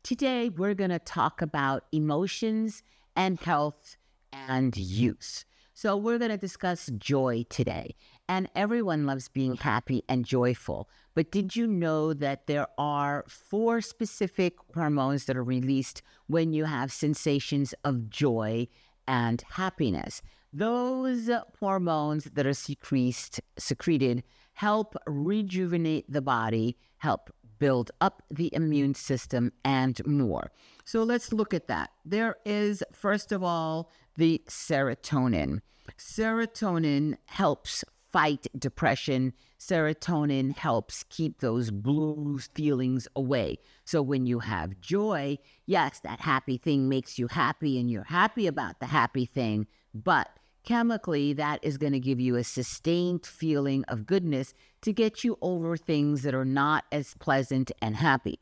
Today, we're going to talk about emotions and health and youth. So we're going to discuss joy today. And everyone loves being happy and joyful. But did you know that there are 4 specific hormones that are released when you have sensations of joy and happiness? Those hormones that are secreted help rejuvenate the body, help build up the immune system, and more. So let's look at that. There is, first of all, the serotonin. Serotonin helps fight depression. Serotonin helps keep those blue feelings away. So when you have joy, yes, that happy thing makes you happy and you're happy about the happy thing, but chemically, that is going to give you a sustained feeling of goodness to get you over things that are not as pleasant and happy.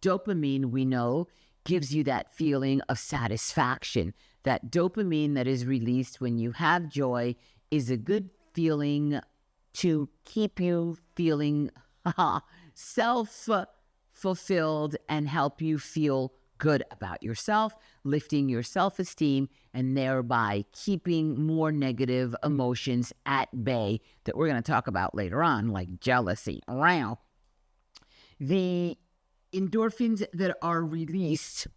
Dopamine, we know, gives you that feeling of satisfaction. That dopamine that is released when you have joy is a good feeling to keep you feeling self-fulfilled and help you feel good about yourself, lifting your self-esteem, and thereby keeping more negative emotions at bay that we're going to talk about later on, like jealousy. Wow. The endorphins that are released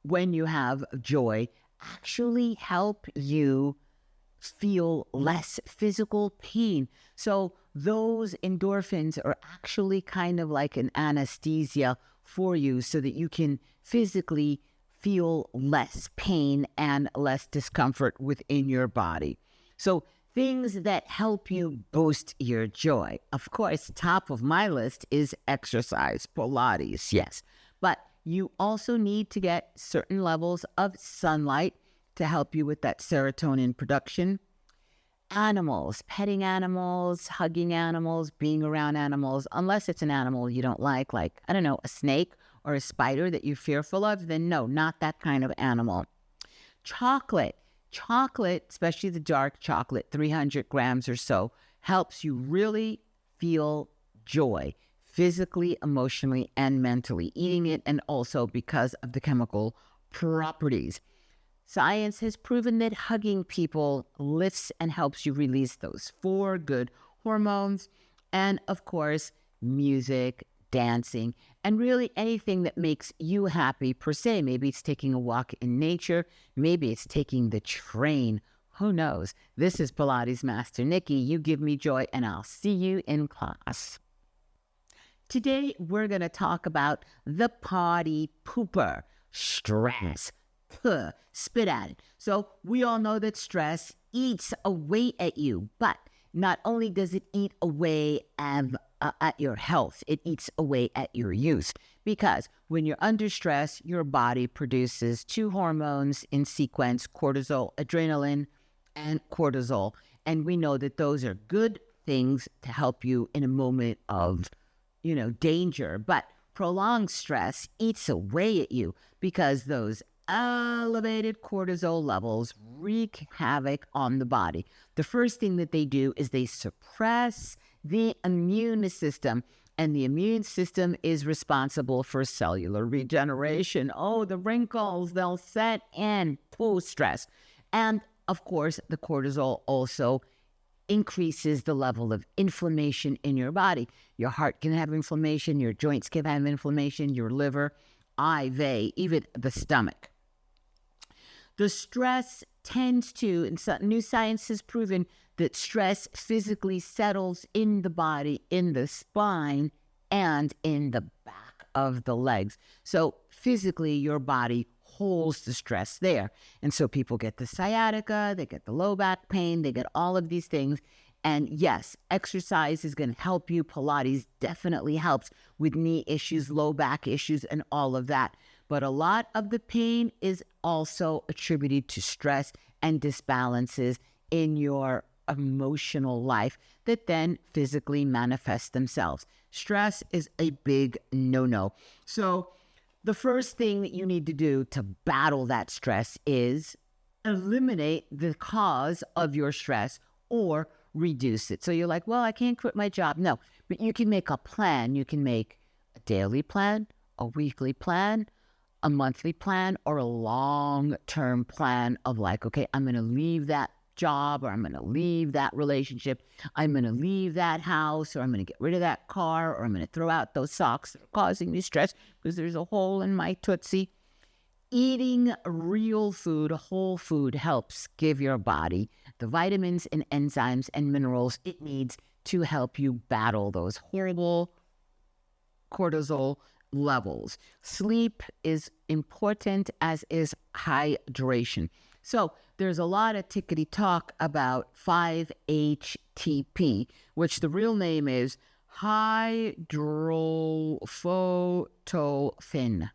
when you have joy actually help you feel less physical pain. So those endorphins are actually kind of like an anesthesia for you so that you can physically feel less pain and less discomfort within your body. So things that help you boost your joy. Of course, top of my list is exercise, Pilates, yes. But you also need to get certain levels of sunlight to help you with that serotonin production. Animals, petting animals, hugging animals, being around animals, unless it's an animal you don't like, I don't know, a snake or a spider that you're fearful of, then no, not that kind of animal. Chocolate, especially the dark chocolate, 300 grams or so, helps you really feel joy, physically, emotionally, and mentally, eating it, and also because of the chemical properties. Science has proven that hugging people lifts and helps you release those 4 good hormones. And of course, music, dancing, and really anything that makes you happy per se. Maybe it's taking a walk in nature. Maybe it's taking the train. Who knows? This is Pilates Master Nikki. You give me joy, and I'll see you in class. Today, we're going to talk about the party pooper, stress. Spit at it. So we all know that stress eats away at you, but not only does it eat away at your health, it eats away at your youth. Because when you're under stress, your body produces 2 hormones in sequence, cortisol, adrenaline, and cortisol. And we know that those are good things to help you in a moment of, danger. But prolonged stress eats away at you because those elevated cortisol levels wreak havoc on the body. The first thing that they do is they suppress the immune system, and the immune system is responsible for cellular regeneration. Oh, the wrinkles, they'll set in post-stress. And of course, the cortisol also increases the level of inflammation in your body. Your heart can have inflammation, your joints can have inflammation, your liver, even the stomach. The stress tends to, and new science has proven that stress physically settles in the body, in the spine, and in the back of the legs. So physically, your body holds the stress there. And so people get the sciatica, they get the low back pain, they get all of these things. And yes, exercise is going to help you. Pilates definitely helps with knee issues, low back issues, and all of that. But a lot of the pain is also attributed to stress and disbalances in your emotional life that then physically manifest themselves. Stress is a big no-no. So the first thing that you need to do to battle that stress is eliminate the cause of your stress or reduce it. So you're like, well, I can't quit my job. No, but you can make a plan. You can make a daily plan, a weekly plan, a monthly plan or a long-term plan of like, okay, I'm going to leave that job, or I'm going to leave that relationship, I'm going to leave that house, or I'm going to get rid of that car, or I'm going to throw out those socks that are causing me stress because there's a hole in my Tootsie. Eating real food, whole food, helps give your body the vitamins and enzymes and minerals it needs to help you battle those horrible cortisol levels. Sleep is important, as is hydration. So there's a lot of tickety talk about 5-HTP, which the real name is hydroxyphosphatidylcholine.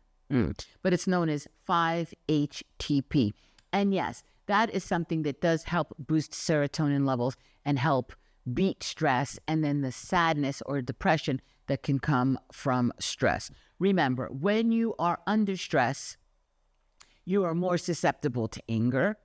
But it's known as 5-HTP. And yes, that is something that does help boost serotonin levels and help beat stress and then the sadness or depression that can come from stress. Remember, when you are under stress, you are more susceptible to anger,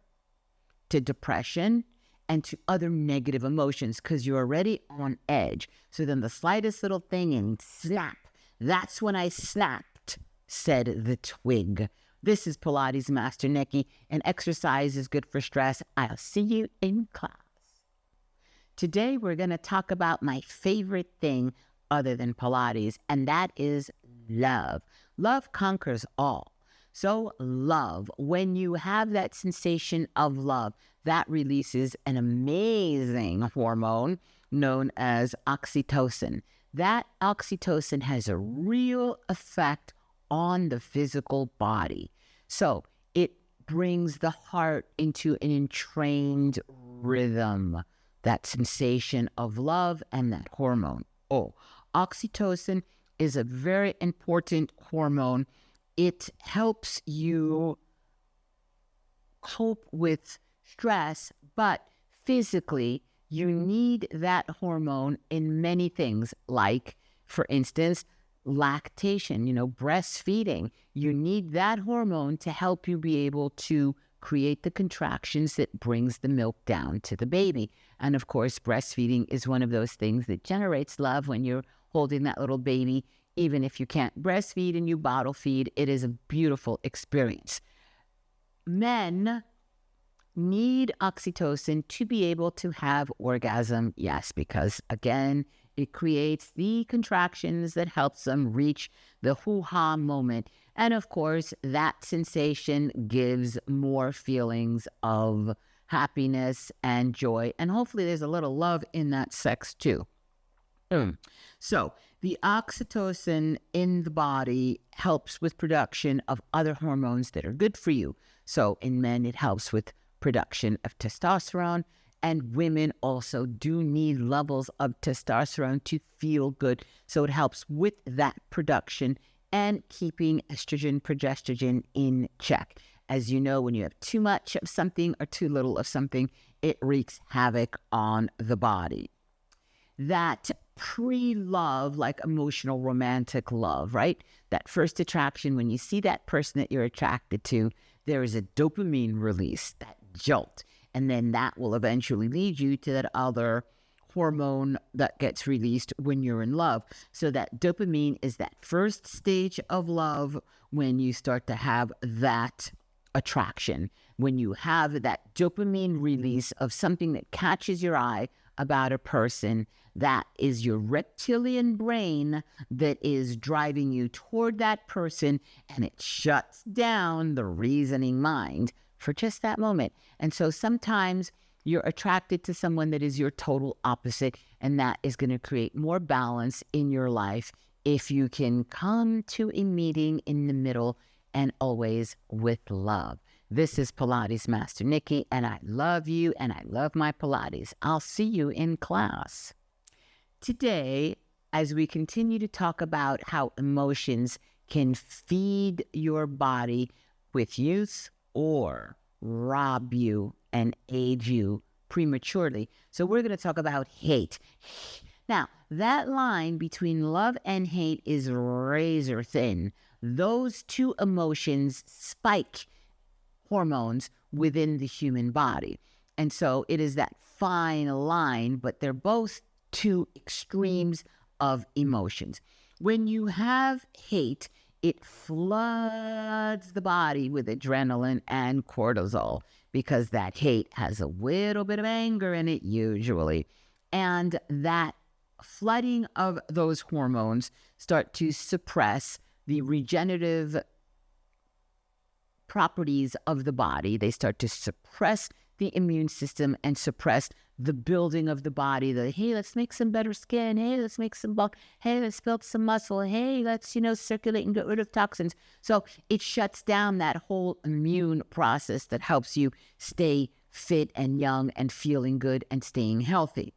to depression, and to other negative emotions because you're already on edge. So then the slightest little thing and snap. That's when I snapped, said the twig. This is Pilates Master Nikki, and exercise is good for stress. I'll see you in class. Today, we're going to talk about my favorite thing other than Pilates, and that is love. Love conquers all. So love, when you have that sensation of love, that releases an amazing hormone known as oxytocin. That oxytocin has a real effect on the physical body. So it brings the heart into an entrained rhythm, that sensation of love and that hormone. Oh, oxytocin is a very important hormone. It helps you cope with stress, but physically, you need that hormone in many things, like, for instance, lactation, breastfeeding. You need that hormone to help you be able to create the contractions that brings the milk down to the baby. And of course, breastfeeding is one of those things that generates love when you're holding that little baby. Even if you can't breastfeed and you bottle feed, it is a beautiful experience. Men need oxytocin to be able to have orgasm, yes, because again, it creates the contractions that helps them reach the hoo-ha moment. And of course, that sensation gives more feelings of happiness and joy. And hopefully there's a little love in that sex too. So the oxytocin in the body helps with production of other hormones that are good for you. So in men, it helps with production of testosterone, and women also do need levels of testosterone to feel good. So it helps with that production and keeping estrogen, progesterone in check. As you know, when you have too much of something or too little of something, it wreaks havoc on the body. That pre-love, like emotional romantic love, right? That first attraction, when you see that person that you're attracted to, there is a dopamine release, that jolt. And then that will eventually lead you to that other hormone that gets released when you're in love. So that dopamine is that first stage of love when you start to have that attraction. When you have that dopamine release of something that catches your eye about a person, that is your reptilian brain that is driving you toward that person, and it shuts down the reasoning mind for just that moment. And so sometimes you're attracted to someone that is your total opposite, and that is going to create more balance in your life if you can come to a meeting in the middle and always with love. This is Pilates Master Nikki, and I love you, and I love my Pilates. I'll see you in class. Today, as we continue to talk about how emotions can feed your body with youth or rob you and age you prematurely. So we're going to talk about hate. Now, that line between love and hate is razor thin. Those two emotions spike hormones within the human body. And so it is that fine line, but they're both two extremes of emotions. When you have hate, it floods the body with adrenaline and cortisol because that hate has a little bit of anger in it usually. And that flooding of those hormones start to suppress the regenerative properties of the body. They start to suppress the immune system and suppress the building of the body. Hey, let's make some better skin. Hey, let's make some bulk. Hey, let's build some muscle. Hey, let's, circulate and get rid of toxins. So it shuts down that whole immune process that helps you stay fit and young and feeling good and staying healthy.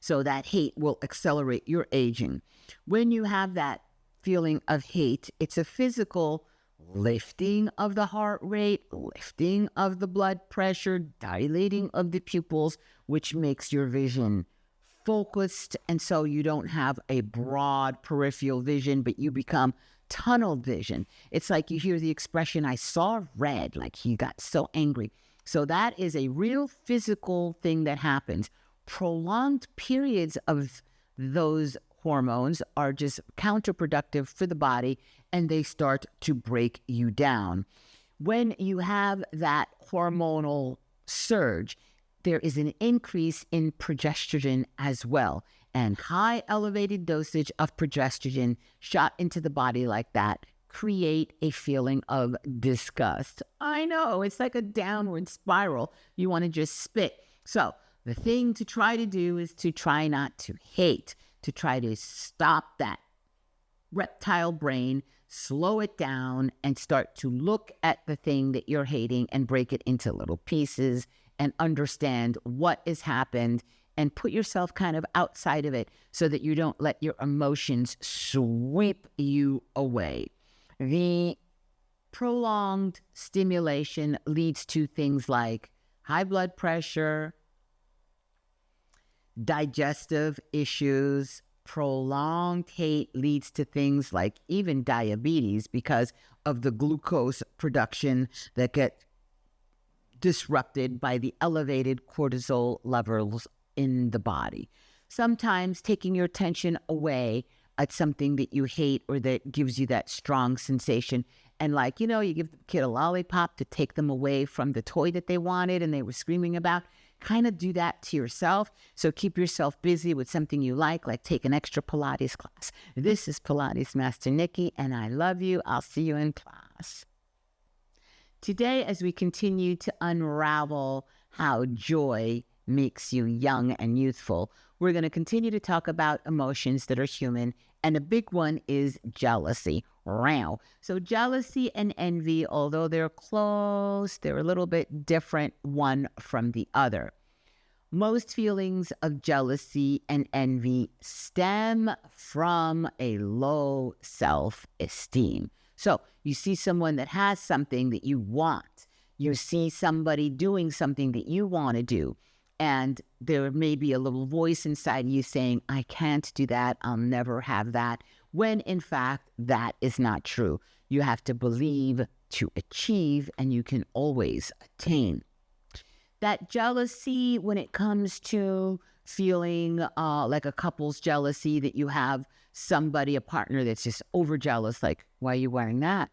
So that hate will accelerate your aging. When you have that feeling of hate, it's a physical lifting of the heart rate, lifting of the blood pressure, dilating of the pupils, which makes your vision focused. And so you don't have a broad peripheral vision, but you become tunnel vision. It's like you hear the expression, I saw red, like he got so angry. So that is a real physical thing that happens. Prolonged periods of those hormones are just counterproductive for the body, and they start to break you down. When you have that hormonal surge, there is an increase in progesterone as well. And high elevated dosage of progesterone shot into the body like that create a feeling of disgust. I know, it's like a downward spiral. You want to just spit. So the thing to try to do is to try not to hate, to try to stop that reptile brain, slow it down, and start to look at the thing that you're hating and break it into little pieces and understand what has happened and put yourself kind of outside of it so that you don't let your emotions sweep you away. The prolonged stimulation leads to things like high blood pressure, digestive issues. Prolonged hate leads to things like even diabetes because of the glucose production that get disrupted by the elevated cortisol levels in the body. Sometimes taking your attention away at something that you hate or that gives you that strong sensation, and you give the kid a lollipop to take them away from the toy that they wanted and they were screaming about. Kind of do that to yourself. So keep yourself busy with something you like take an extra Pilates class. This is Pilates Master Nikki, and I love you. I'll see you in class. Today, as we continue to unravel how joy makes you young and youthful, we're going to continue to talk about emotions that are human, and a big one is jealousy. Wow. So jealousy and envy, although they're close, they're a little bit different one from the other. Most feelings of jealousy and envy stem from a low self-esteem. So you see someone that has something that you want. You see somebody doing something that you want to do. And there may be a little voice inside you saying, I can't do that. I'll never have that. When in fact, that is not true. You have to believe to achieve, and you can always attain. That jealousy, when it comes to feeling like a couple's jealousy, that you have somebody, a partner that's just over jealous, like, why are you wearing that?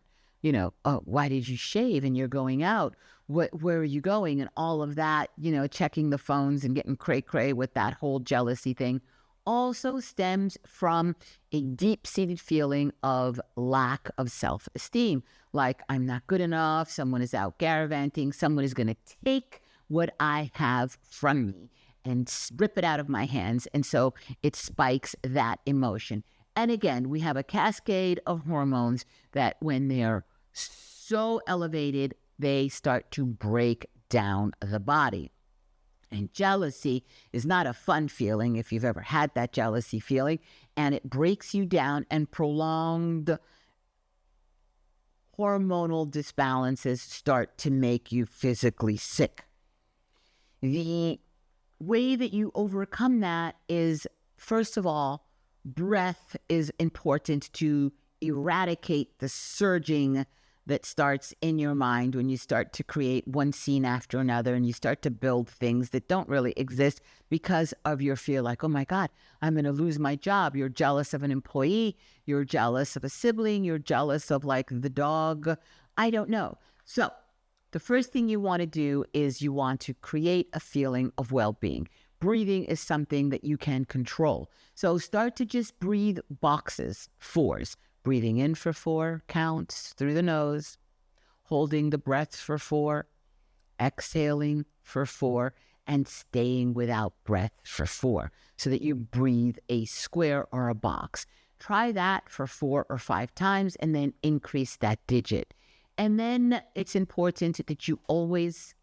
Why did you shave and you're going out? Where are you going? And all of that, checking the phones and getting cray-cray with that whole jealousy thing also stems from a deep-seated feeling of lack of self-esteem. Like, I'm not good enough, someone is out gallivanting, someone is going to take what I have from me and rip it out of my hands. And so it spikes that emotion. And again, we have a cascade of hormones that when they're so elevated, they start to break down the body. And jealousy is not a fun feeling if you've ever had that jealousy feeling, and it breaks you down, and prolonged hormonal disbalances start to make you physically sick. The way that you overcome that is, first of all, breath is important to eradicate the surging that starts in your mind when you start to create one scene after another and you start to build things that don't really exist because of your fear, like, oh my God, I'm going to lose my job. You're jealous of an employee. You're jealous of a sibling. You're jealous of like the dog. I don't know. So the first thing you want to do is you want to create a feeling of well-being. Breathing is something that you can control. So start to just breathe boxes, 4s. Breathing in for 4 counts through the nose, holding the breath for 4, exhaling for 4, and staying without breath for 4, so that you breathe a square or a box. Try that for 4 or 5 times and then increase that digit. And then it's important that you always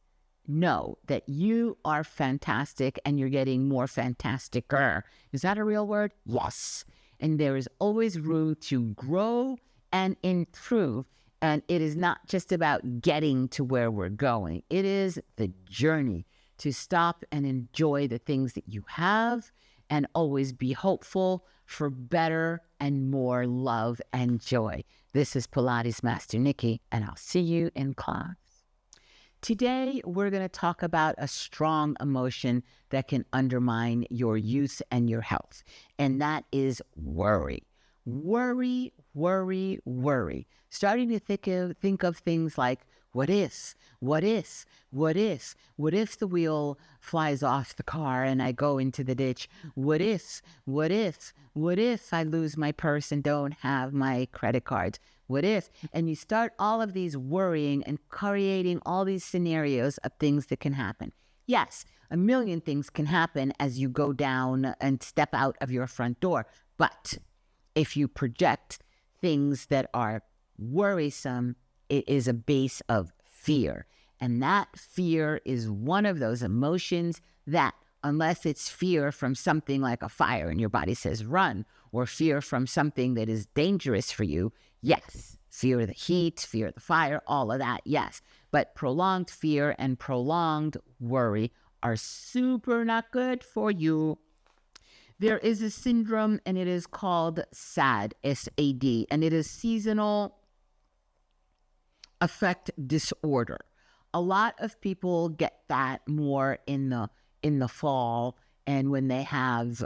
know that you are fantastic and you're getting more fantasticer. Is that a real word? Yes. And there is always room to grow and improve. And it is not just about getting to where we're going. It is the journey to stop and enjoy the things that you have and always be hopeful for better and more love and joy. This is Pilates Master Nikki, and I'll see you in class. Today, we're going to talk about a strong emotion that can undermine your youth and your health, and that is worry. Worry, worry, worry. Starting to think of things like, what if the wheel flies off the car and I go into the ditch? What if I lose my purse and don't have my credit cards? What if? And you start all of these worrying and creating all these scenarios of things that can happen. Yes, a million things can happen as you go down and step out of your front door. But if you project things that are worrisome, it is a base of fear. And that fear is one of those emotions that, unless it's fear from something like a fire and your body says run, or fear from something that is dangerous for you, yes. Fear of the heat, fear of the fire, all of that, yes. But prolonged fear and prolonged worry are super not good for you. There is a syndrome, and it is called SAD, S-A-D, and it is seasonal affect disorder. A lot of people get that more in the fall, and when they have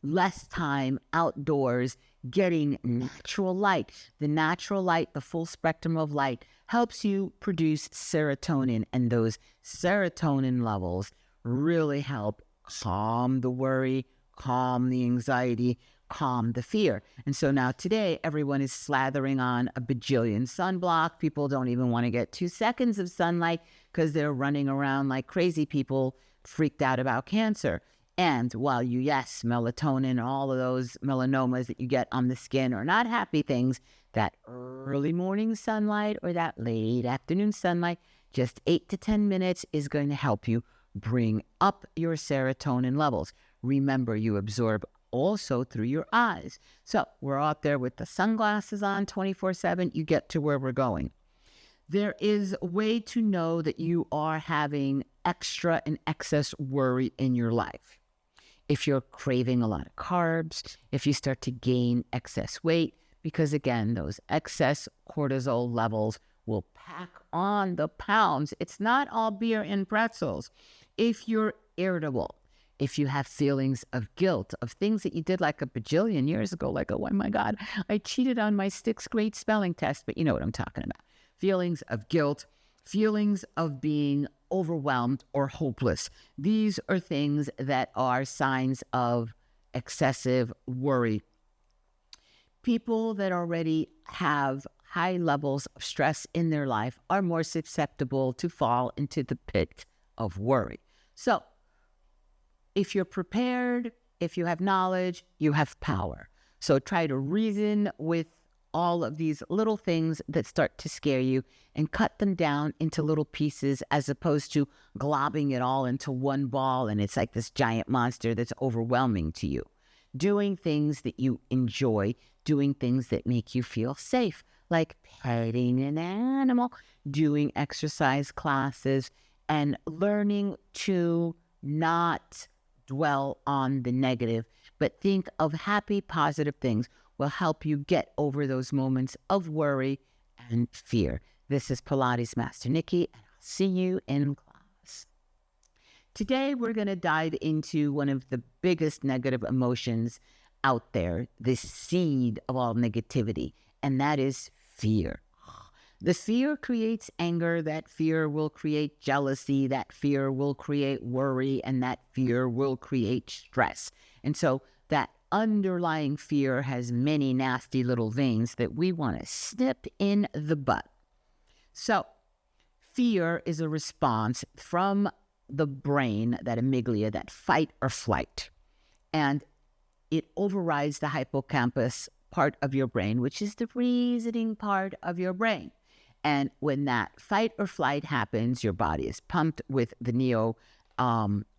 less time outdoors getting natural light. The natural light, the full spectrum of light, helps you produce serotonin, and those serotonin levels really help calm the worry, calm the anxiety, calm the fear. And so now today, everyone is slathering on a bajillion sunblock. People don't even want to get 2 seconds of sunlight because they're running around like crazy people freaked out about cancer. And while you, yes, melatonin and all of those melanomas that you get on the skin are not happy things, that early morning sunlight or that late afternoon sunlight, just 8 to 10 minutes is going to help you bring up your serotonin levels. Remember, you absorb also through your eyes. So we're out there with the sunglasses on 24/7. You get to where we're going. There is a way to know that you are having extra and excess worry in your life. If you're craving a lot of carbs, if you start to gain excess weight, because again, those excess cortisol levels will pack on the pounds. It's not all beer and pretzels. If you're irritable, if you have feelings of guilt, of things that you did like a bajillion years ago, like, oh my God, I cheated on my 6th grade spelling test, but you know what I'm talking about. Feelings of guilt, feelings of being overwhelmed or hopeless. These are things that are signs of excessive worry. People that already have high levels of stress in their life are more susceptible to fall into the pit of worry. So if you're prepared, if you have knowledge, you have power. So try to reason with all of these little things that start to scare you and cut them down into little pieces as opposed to globbing it all into one ball and it's like this giant monster that's overwhelming to you. Doing things that you enjoy, doing things that make you feel safe, like petting an animal, doing exercise classes, and learning to not dwell on the negative, but think of happy, positive things will help you get over those moments of worry and fear. This is Pilates Master Nikki, and I'll see you in class. Today, we're going to dive into one of the biggest negative emotions out there, the seed of all negativity, and that is fear. The fear creates anger. That fear will create jealousy. That fear will create worry. And that fear will create stress. And so that underlying fear has many nasty little veins that we want to snip in the butt. So fear is a response from the brain, that amygdala, that fight or flight. And it overrides the hippocampus part of your brain, which is the reasoning part of your brain. And when that fight or flight happens, your body is pumped with the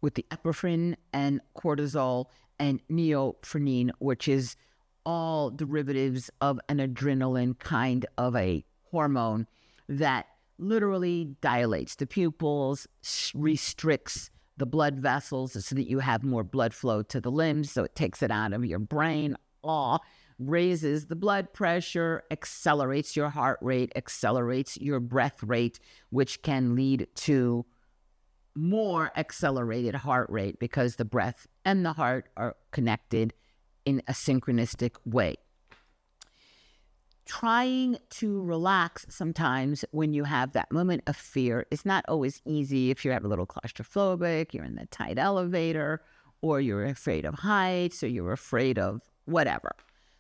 with the epinephrine and cortisol and neophrine, which is all derivatives of an adrenaline kind of a hormone that literally dilates the pupils, restricts the blood vessels so that you have more blood flow to the limbs, so it takes it out of your brain, raises the blood pressure, accelerates your heart rate, accelerates your breath rate, which can lead to more accelerated heart rate because the breath and the heart are connected in a synchronistic way. Trying to relax sometimes when you have that moment of fear is not always easy. If you're a little claustrophobic, you're in the tight elevator, or you're afraid of heights, or you're afraid of whatever.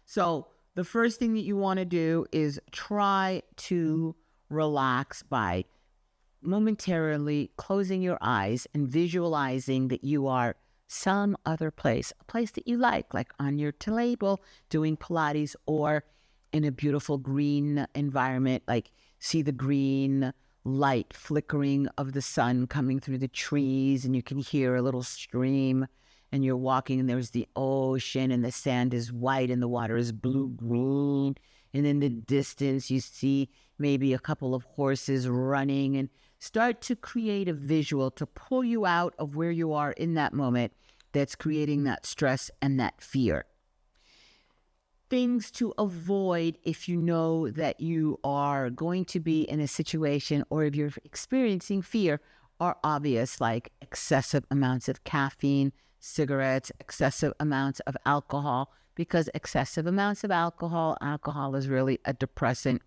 So the first thing that you want to do is try to relax by momentarily closing your eyes and visualizing that you are some other place, a place that you like on your table doing Pilates, or in a beautiful green environment, see the green light flickering of the sun coming through the trees, and you can hear a little stream, and you're walking, and there's the ocean, and the sand is white, and the water is blue-green, and in the distance, you see maybe a couple of horses running, and start to create a visual to pull you out of where you are in that moment that's creating that stress and that fear. Things to avoid if you know that you are going to be in a situation or if you're experiencing fear are obvious, like excessive amounts of caffeine, cigarettes, excessive amounts of alcohol, because excessive amounts of alcohol is really a depressant.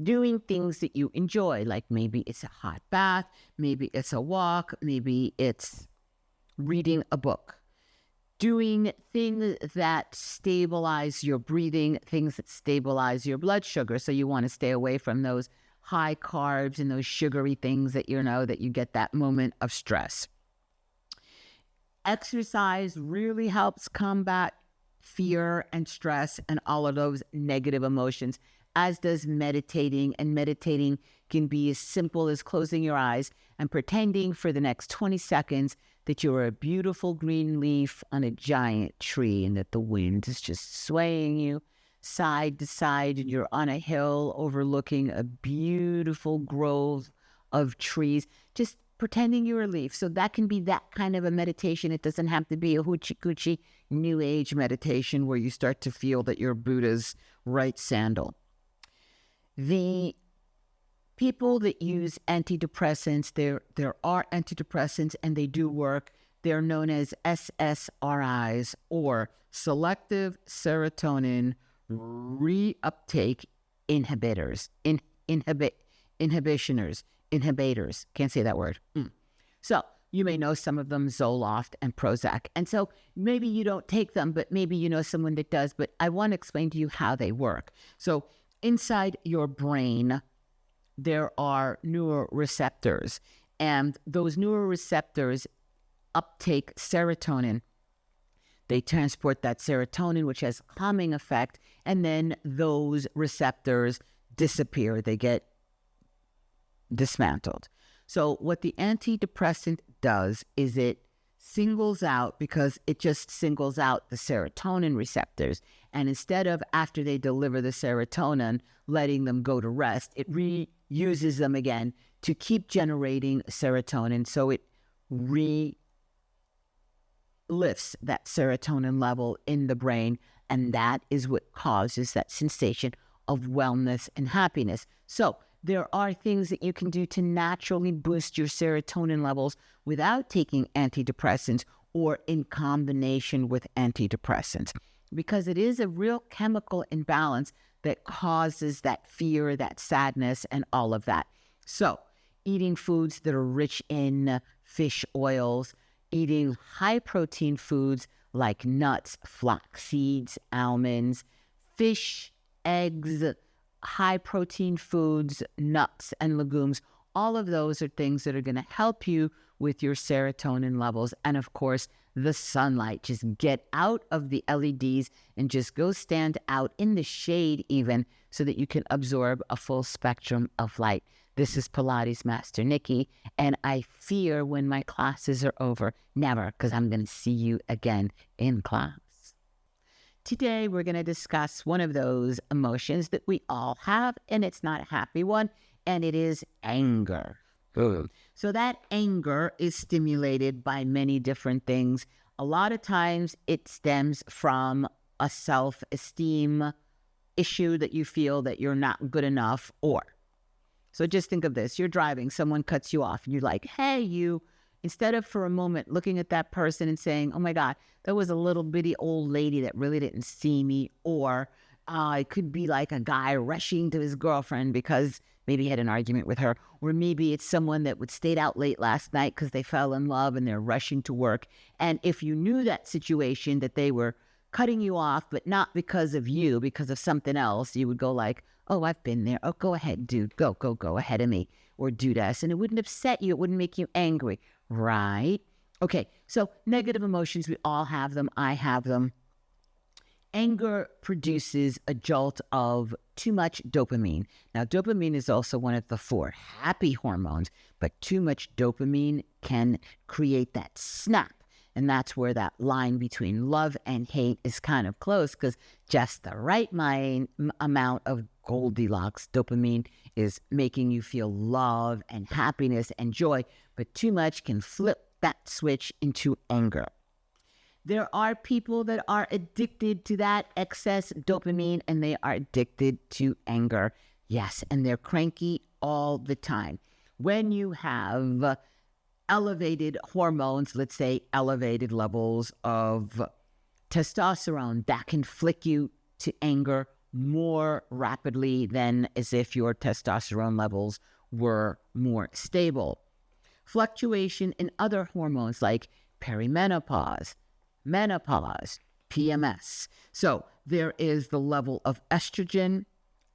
Doing things that you enjoy, like maybe it's a hot bath, maybe it's a walk, maybe it's reading a book. Doing things that stabilize your breathing, things that stabilize your blood sugar. So you want to stay away from those high carbs and those sugary things that that you get that moment of stress. Exercise really helps combat fear and stress and all of those negative emotions, as does meditating. And meditating can be as simple as closing your eyes and pretending for the next 20 seconds that you're a beautiful green leaf on a giant tree and that the wind is just swaying you side to side, and you're on a hill overlooking a beautiful grove of trees, just pretending you're a leaf. So that can be that kind of a meditation. It doesn't have to be a hoochie-coochie new age meditation where you start to feel that you're Buddha's right sandal. The people that use antidepressants, there are antidepressants and they do work. They're known as SSRIs, or selective serotonin reuptake inhibitors. Inhibitors. Can't say that word. So you may know some of them, Zoloft and Prozac. And so maybe you don't take them, but maybe you know someone that does. But I want to explain to you how they work. So inside your brain, there are neuroreceptors, and those neuroreceptors uptake serotonin. They transport that serotonin, which has a calming effect, and then those receptors disappear. They get dismantled. So what the antidepressant does is it singles out, because it just singles out the serotonin receptors. And instead of, after they deliver the serotonin, letting them go to rest, it reuses them again to keep generating serotonin. So it lifts that serotonin level in the brain. And that is what causes that sensation of wellness and happiness. So there are things that you can do to naturally boost your serotonin levels without taking antidepressants or in combination with antidepressants, because it is a real chemical imbalance that causes that fear, that sadness, and all of that. So eating foods that are rich in fish oils, eating high-protein foods like nuts, flax seeds, almonds, fish, eggs, high-protein foods, nuts, and legumes. All of those are things that are going to help you with your serotonin levels. And of course, the sunlight. Just get out of the LEDs and just go stand out in the shade even, so that you can absorb a full spectrum of light. This is Pilates Master Nikki, and I fear when my classes are over, never, because I'm going to see you again in class. Today, we're going to discuss one of those emotions that we all have, and it's not a happy one, and it is anger. So that anger is stimulated by many different things. A lot of times it stems from a self-esteem issue that you feel that you're not good enough, or. So just think of this. You're driving, someone cuts you off, and you're like, hey, you. Instead of for a moment looking at that person and saying, oh my God, that was a little bitty old lady that really didn't see me. Or it could be like a guy rushing to his girlfriend because maybe he had an argument with her. Or maybe it's someone that stayed out late last night because they fell in love and they're rushing to work. And if you knew that situation, that they were cutting you off, but not because of you, because of something else, you would go like, oh, I've been there. Oh, go ahead, dude. Go ahead of me. Or dudess. And it wouldn't upset you. It wouldn't make you angry. Right? Okay, so negative emotions, we all have them. I have them. Anger produces a jolt of too much dopamine. Now, dopamine is also one of the 4 happy hormones, but too much dopamine can create that snap. And that's where that line between love and hate is kind of close, because just the right amount of Goldilocks dopamine is making you feel love and happiness and joy, but too much can flip that switch into anger. There are people that are addicted to that excess dopamine, and they are addicted to anger. Yes, and they're cranky all the time. When you have elevated hormones, let's say elevated levels of testosterone, that can flick you to anger more rapidly than as if your testosterone levels were more stable. Fluctuation in other hormones like perimenopause, menopause, PMS. So there is the level of estrogen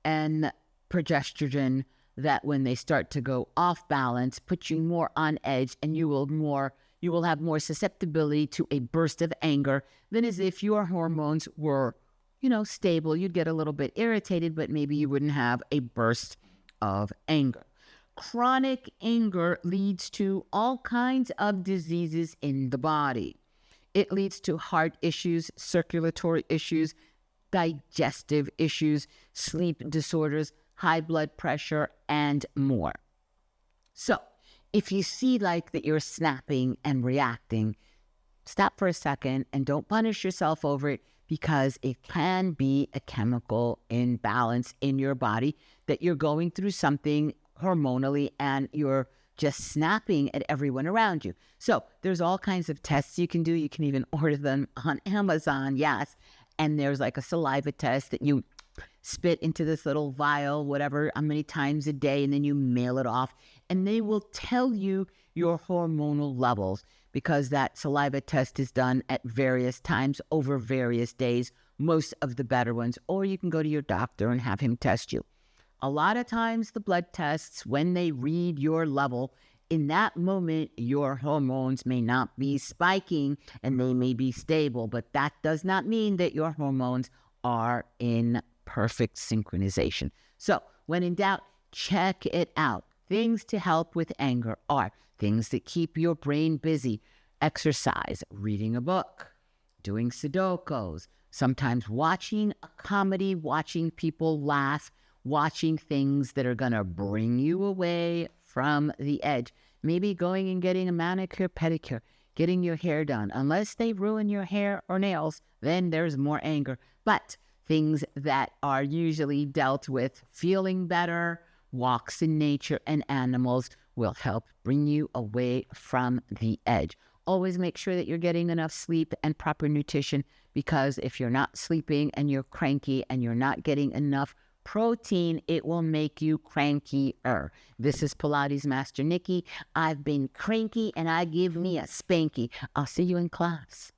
and progesterone that when they start to go off balance, put you more on edge, and you will have more susceptibility to a burst of anger than as if your hormones were, stable. You'd get a little bit irritated, but maybe you wouldn't have a burst of anger. Chronic anger leads to all kinds of diseases in the body. It leads to heart issues, circulatory issues, digestive issues, sleep disorders, high blood pressure, and more. So if you see like that you're snapping and reacting, stop for a second and don't punish yourself over it, because it can be a chemical imbalance in your body, that you're going through something hormonally and you're just snapping at everyone around you. So there's all kinds of tests you can do. You can even order them on Amazon, yes. And there's like a saliva test that you spit into this little vial, whatever, how many times a day, and then you mail it off. And they will tell you your hormonal levels, because that saliva test is done at various times over various days, most of the better ones. Or you can go to your doctor and have him test you. A lot of times the blood tests, when they read your level, in that moment, your hormones may not be spiking and they may be stable, but that does not mean that your hormones are in perfect synchronization. So when in doubt, check it out. Things to help with anger are things that keep your brain busy: exercise, reading a book, doing Sudokus, sometimes watching a comedy, watching people laugh, watching things that are going to bring you away from the edge. Maybe going and getting a manicure, pedicure, getting your hair done. Unless they ruin your hair or nails, then there's more anger. But things that are usually dealt with feeling better, walks in nature and animals will help bring you away from the edge. Always make sure that you're getting enough sleep and proper nutrition, because if you're not sleeping and you're cranky and you're not getting enough protein, it will make you crankier. This is Pilates Master Nikki. I've been cranky and I give me a spanky. I'll see you in class.